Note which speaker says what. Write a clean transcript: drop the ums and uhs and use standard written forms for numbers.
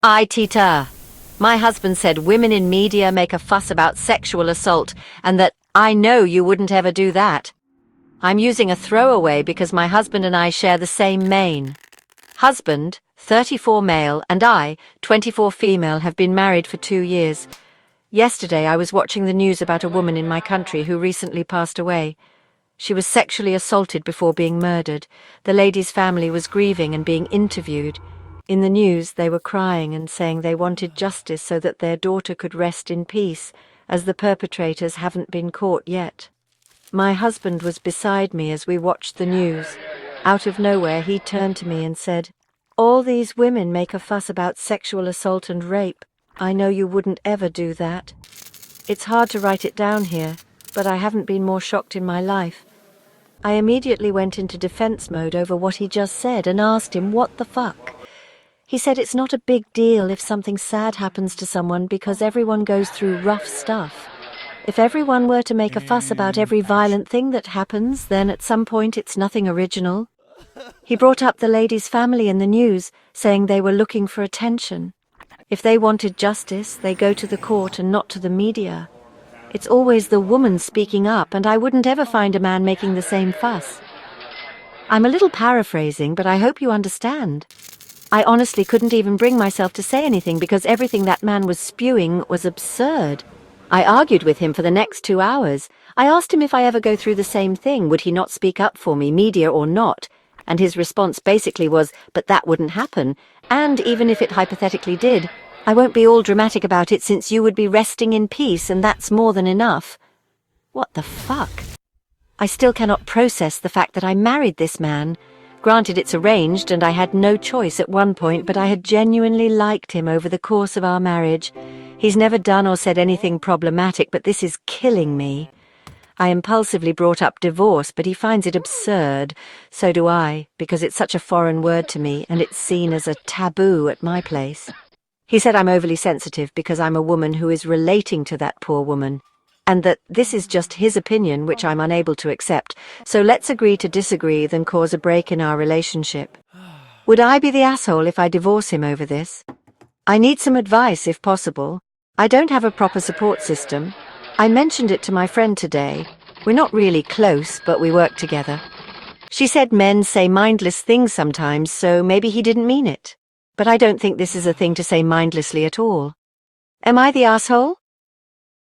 Speaker 1: AITA. My husband said women in media make a fuss about sexual assault and that I know you wouldn't ever do that. I'm using a throwaway because my husband and I share the same main. Husband, 34 male, and I, 24 female, have been married for 2 years. Yesterday I was watching the news about a woman in my country who recently passed away. She was sexually assaulted before being murdered. The lady's family was grieving and being interviewed. In the news, they were crying and saying they wanted justice so that their daughter could rest in peace, as the perpetrators haven't been caught yet. My husband was beside me as we watched the news. Out of nowhere, he turned to me and said, "All these women make a fuss about sexual assault and rape. I know you wouldn't ever do that." It's hard to write it down here, but I haven't been more shocked in my life. I immediately went into defense mode over what he just said and asked him what the fuck. He said it's not a big deal if something sad happens to someone because everyone goes through rough stuff. If everyone were to make a fuss about every violent thing that happens, then at some point it's nothing original. He brought up the lady's family in the news, saying they were looking for attention. If they wanted justice, they go to the court and not to the media. It's always the woman speaking up, and I wouldn't ever find a man making the same fuss. I'm a little paraphrasing, but I hope you understand. I honestly couldn't even bring myself to say anything because everything that man was spewing was absurd. I argued with him for the next 2 hours. I asked him if I ever go through the same thing, would he not speak up for me, media or not? And his response basically was, but that wouldn't happen. And even if it hypothetically did, I won't be all dramatic about it since you would be resting in peace and that's more than enough. What the fuck? I still cannot process the fact that I married this man. Granted, it's arranged and I had no choice at one point, but I had genuinely liked him over the course of our marriage. He's never done or said anything problematic, but this is killing me. I impulsively brought up divorce, but he finds it absurd. So do I, because it's such a foreign word to me and it's seen as a taboo at my place. He said I'm overly sensitive because I'm a woman who is relating to that poor woman, and that this is just his opinion which I'm unable to accept, so let's agree to disagree than cause a break in our relationship. Would I be the asshole if I divorce him over this? I need some advice if possible. I don't have a proper support system. I mentioned it to my friend today. We're not really close, but we work together. She said men say mindless things sometimes, so maybe he didn't mean it. But I don't think this is a thing to say mindlessly at all. Am I the asshole?